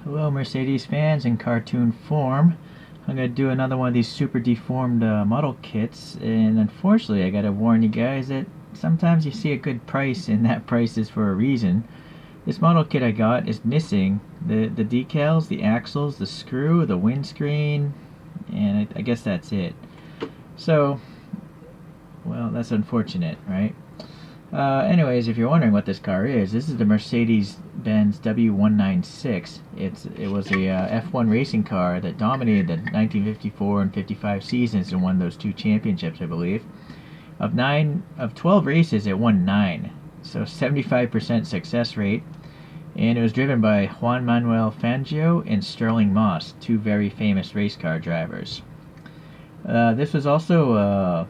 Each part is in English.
Hello Mercedes fans in cartoon form. I'm going to do another one of these super deformed model kits, and unfortunately I got to warn you guys that sometimes you see a good price and that price is for a reason. This model kit I got is missing the decals, the axles, the screw, the windscreen, and I guess that's it. So, well, that's unfortunate, right? Anyways, if you're wondering what this car is, this is the Mercedes-Benz W196. It was a F1 racing car that dominated the 1954 and 55 seasons and won those 2 championships, I believe. Of 12 races, it won 9, so 75% success rate. And it was driven by Juan Manuel Fangio and Sterling Moss, 2 very famous race car drivers. This was also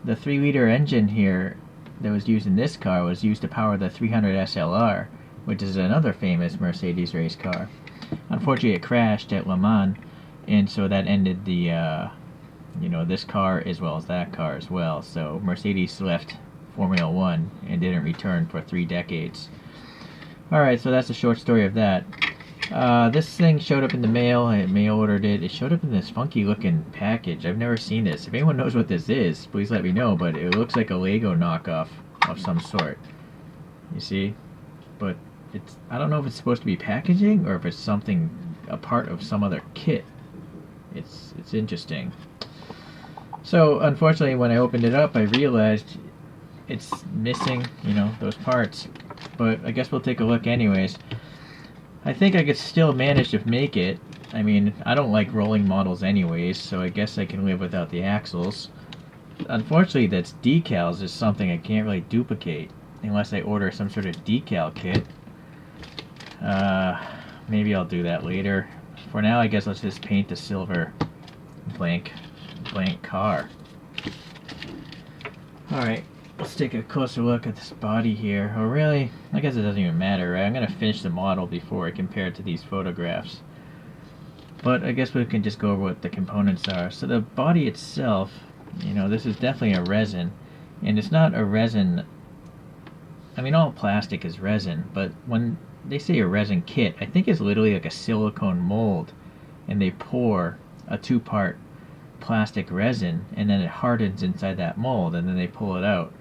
the 3-liter engine here that was used in this car was used to power the 300 SLR, which is another famous Mercedes race car. Unfortunately, it crashed at Le Mans, and so that ended the, this car as well as that car as well. So Mercedes left Formula One and didn't return for 3 decades. Alright, so that's the short story of that. This thing showed up in the mail. I mail ordered it. It showed up in this funky looking package. I've never seen this. If anyone knows what this is, please let me know, but it looks like a Lego knockoff of some sort. You see? But I don't know if it's supposed to be packaging or if it's something, a part of some other kit. It's interesting. So, unfortunately, when I opened it up, I realized it's missing, those parts. But I guess we'll take a look anyways. I think I could still manage to make it. I mean, I don't like rolling models anyways, so I guess I can live without the axles. Unfortunately, that's decals is something I can't really duplicate unless I order some sort of decal kit. Maybe I'll do that later. For now, I guess let's just paint the silver blank car. Alright. Let's take a closer look at this body here. Oh, really? I guess it doesn't even matter, right? I'm going to finish the model before I compare it to these photographs. But I guess we can just go over what the components are. So the body itself, this is definitely a resin. And it's not a resin... I mean, all plastic is resin. But when they say a resin kit, I think it's literally like a silicone mold. And they pour a 2-part plastic resin, and then it hardens inside that mold, and then they pull it out.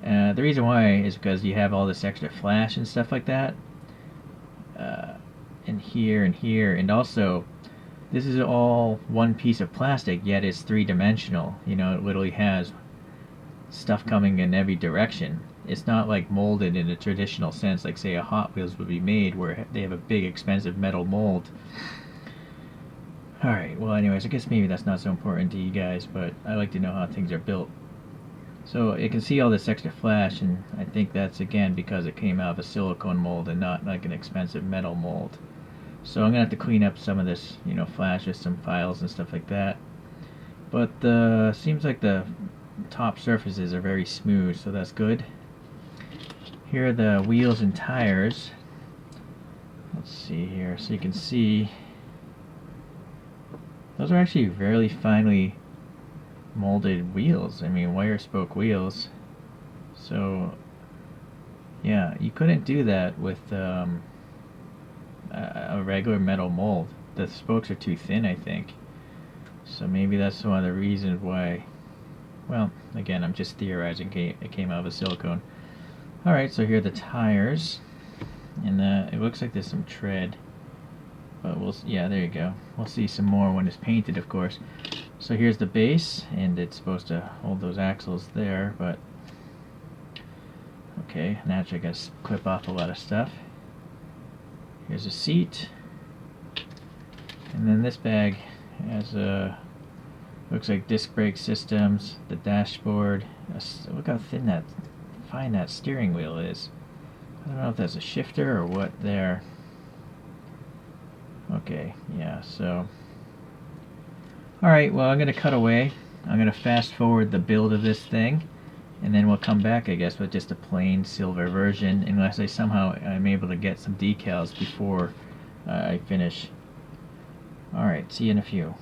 The reason why is because you have all this extra flash and stuff like that, and here, and also this is all one piece of plastic, yet it's 3-dimensional. It literally has stuff coming in every direction. It's not like molded in a traditional sense, like say a Hot Wheels would be made, where they have a big expensive metal mold. Alright, well anyways, I guess maybe that's not so important to you guys, but I like to know how things are built. So you can see all this extra flash, and I think that's again because it came out of a silicone mold and not like an expensive metal mold. So I'm going to have to clean up some of this, flash with some files and stuff like that. But seems like the top surfaces are very smooth, so that's good. Here are the wheels and tires. Let's see here, so you can see those are actually very finely molded wheels. I mean, wire spoke wheels. So yeah, you couldn't do that with a regular metal mold. The spokes are too thin, I think. So maybe that's one of the reasons why. Well, again, I'm just theorizing. It came out of a silicone. Alright, so here are the tires, and it looks like there's some tread. But yeah, there you go. We'll see some more when it's painted, of course. So here's the base, and it's supposed to hold those axles there, but okay, naturally I gotta clip off a lot of stuff. Here's a seat, and then this bag has looks like disc brake systems, the dashboard. Look how fine that steering wheel is. I don't know if that's a shifter or what there. Okay, yeah, so alright, well I'm going to cut away. I'm going to fast forward the build of this thing, and then we'll come back, I guess, with just a plain silver version, unless I somehow am able to get some decals before I finish. Alright, see you in a few.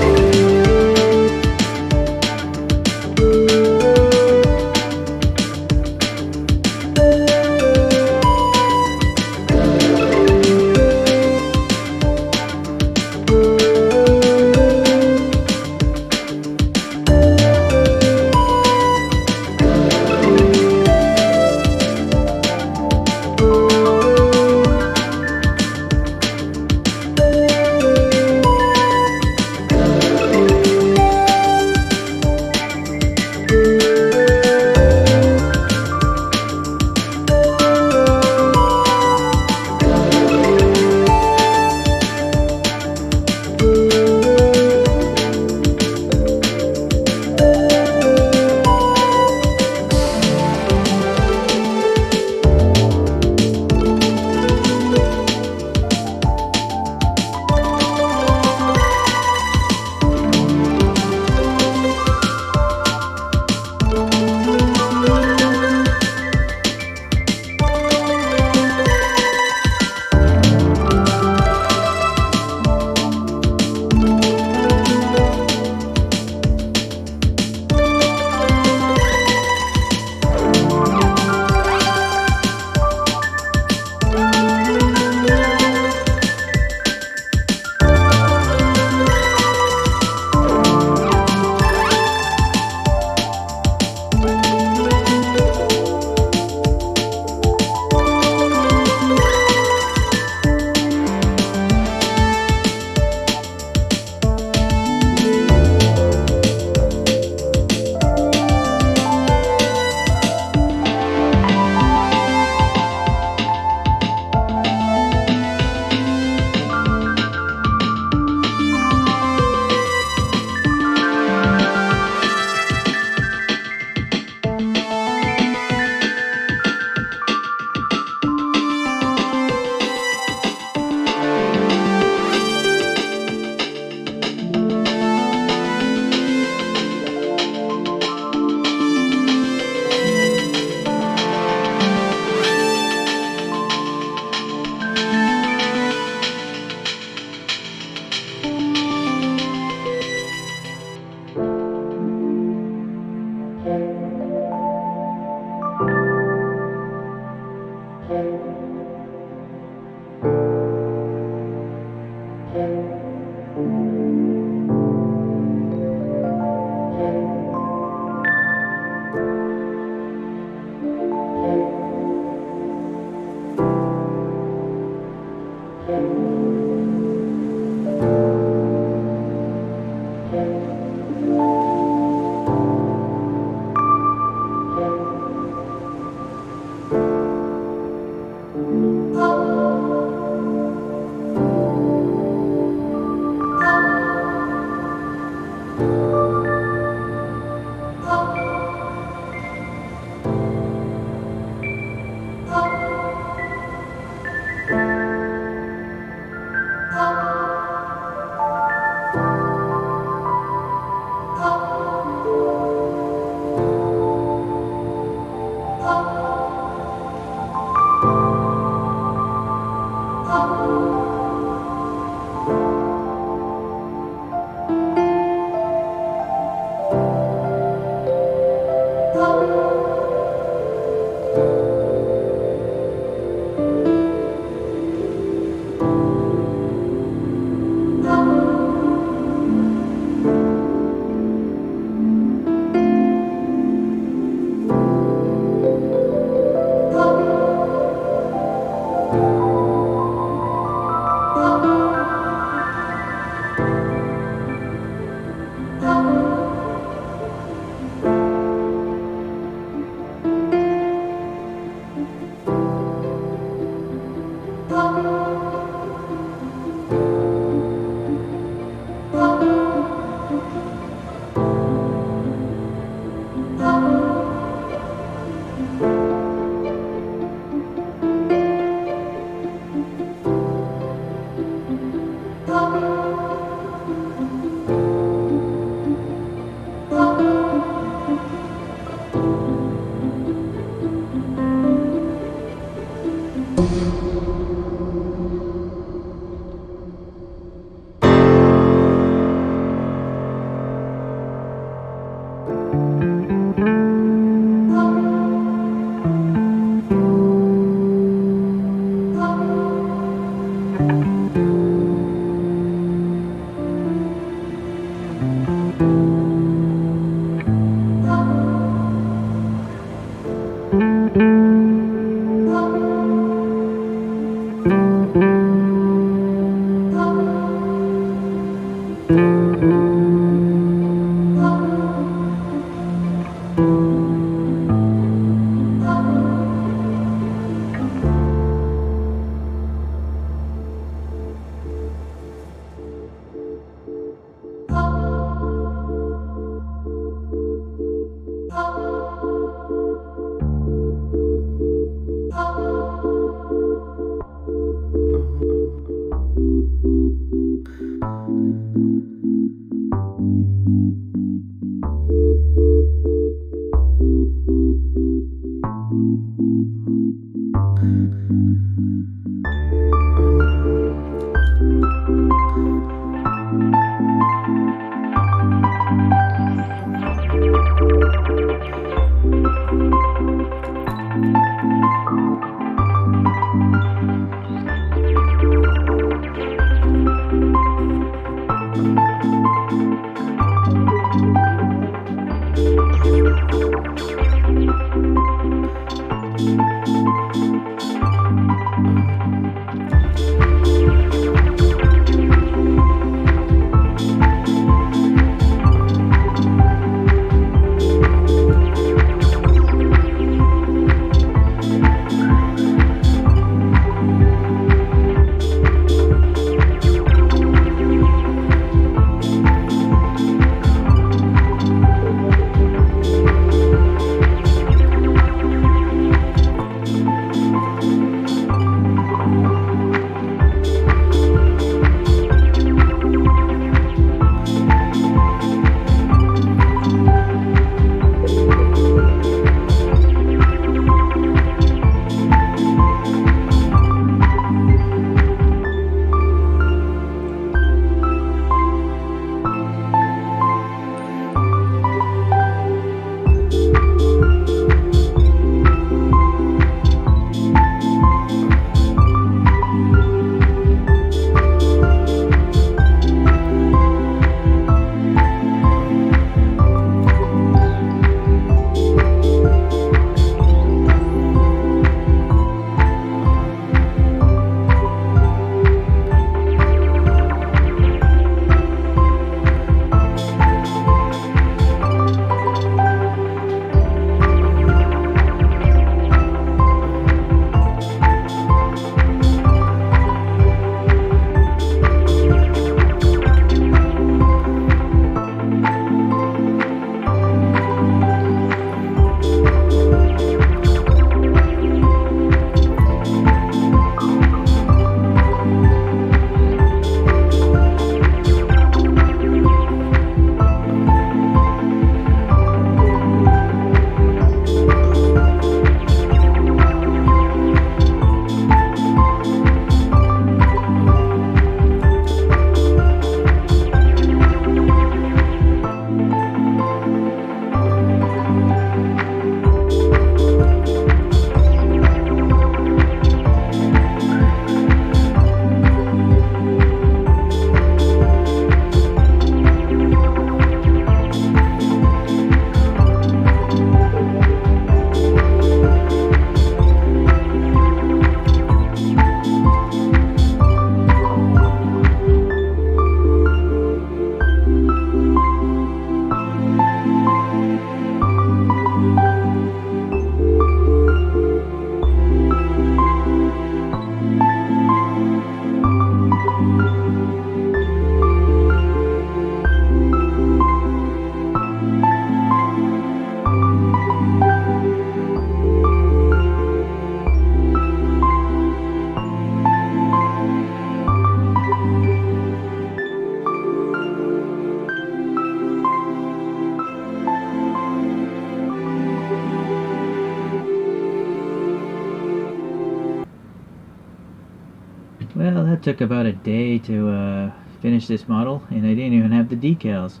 Well, that took about a day to finish this model, and I didn't even have the decals.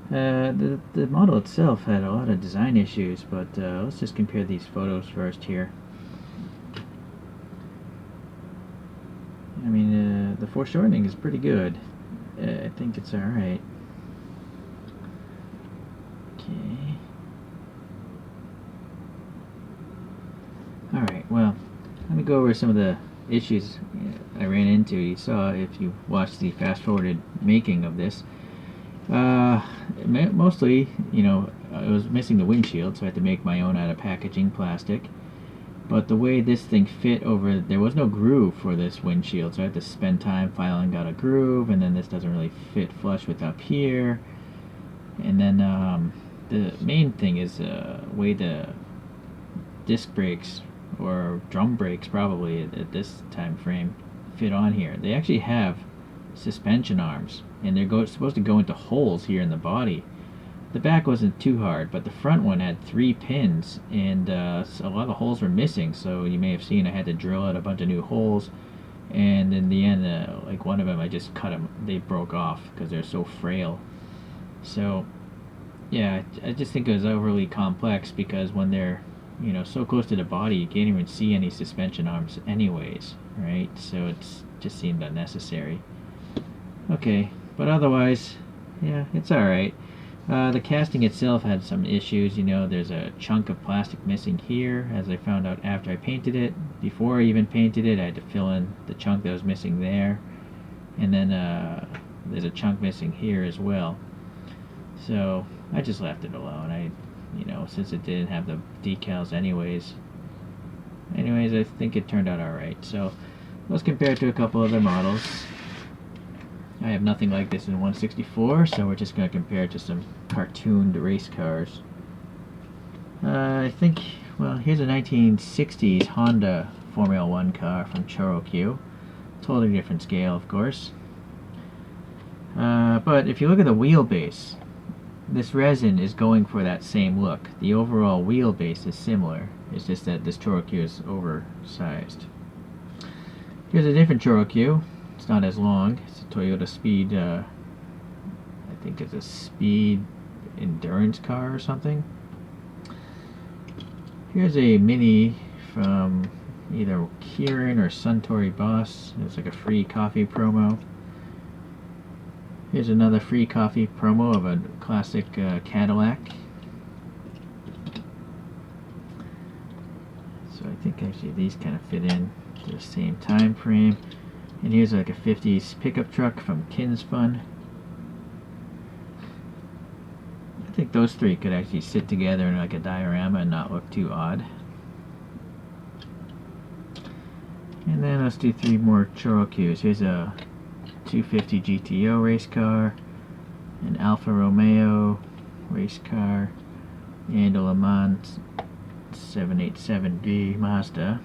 The model itself had a lot of design issues, but let's just compare these photos first here. I mean, the foreshortening is pretty good. I think it's alright. Okay. Alright, well, let me go over some of the issues I ran into. You saw if you watched the fast-forwarded making of this. Mostly, I was missing the windshield, so I had to make my own out of packaging plastic. But the way this thing fit over, there was no groove for this windshield, so I had to spend time filing out a groove, and then this doesn't really fit flush with up here. And then the main thing is way the disc brakes, or drum brakes probably at this time frame, fit on here. They actually have suspension arms, and they're supposed to go into holes here in the body. The back wasn't too hard, but the front one had 3 pins, and so a lot of holes were missing, so you may have seen I had to drill out a bunch of new holes, and in the end, like one of them, I just cut them. They broke off because they're so frail. So, yeah, I just think it was overly complex, because when they're so close to the body, you can't even see any suspension arms anyways, right? So it's just seemed unnecessary. Okay, but otherwise, yeah, it's alright. The casting itself had some issues. There's a chunk of plastic missing here, as I found out after I painted it. Before I even painted it, I had to fill in the chunk that was missing there. And then there's a chunk missing here as well. So I just left it alone. Since it didn't have the decals anyways, I think it turned out alright. So let's compare it to a couple other models. I have nothing like this in 164, so we're just going to compare it to some cartooned race cars. I think, well, here's a 1960s Honda Formula 1 car from choro-q. Totally different scale, of course. But if you look at the wheelbase, this resin is going for that same look. The overall wheelbase is similar. It's just that this choro-q is oversized. Here's a different choro-q. It's not as long. It's a Toyota Speed, I think it's a Speed endurance car or something. Here's a Mini from either Kieran or Suntory Boss. It's like a free coffee promo. Here's another free coffee promo of a classic Cadillac. So I think actually these kind of fit in to the same time frame. And here's like a 50s pickup truck from Kinsfun. I think those three could actually sit together in like a diorama and not look too odd. And then let's do 3 more choro-qs. Here's a 250 GTO race car, an Alfa Romeo race car, and a Le Mans 787B Mazda.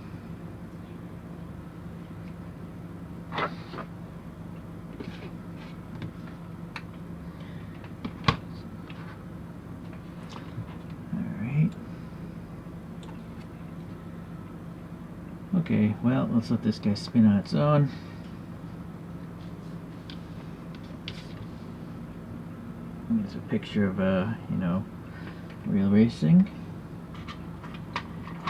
Okay, well, let's let this guy spin on its own. Here's a picture of, real racing.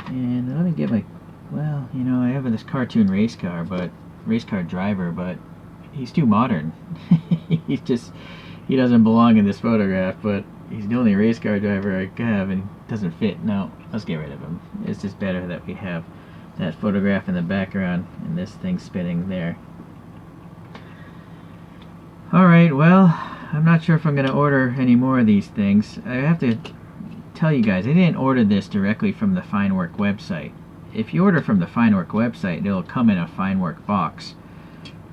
And let me get my, well, I have this cartoon race car driver, but he's too modern. He doesn't belong in this photograph, but he's the only race car driver I have, and he doesn't fit. No, let's get rid of him. It's just better that we have that photograph in the background and this thing spinning there. Alright, well, I'm not sure if I'm going to order any more of these things. I have to tell you guys, I didn't order this directly from the Finework website. If you order from the Finework website, it'll come in a Finework box.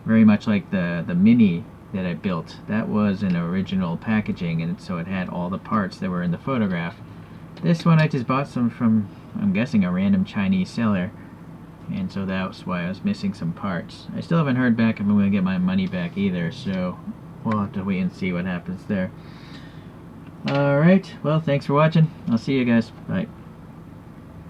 Very much like the Mini that I built. That was an original packaging, and so it had all the parts that were in the photograph. This one I just bought some from, I'm guessing, a random Chinese seller. And so that's why I was missing some parts. I still haven't heard back if I'm going to get my money back either, so we'll have to wait and see what happens there. Alright, well, thanks for watching. I'll see you guys. Bye.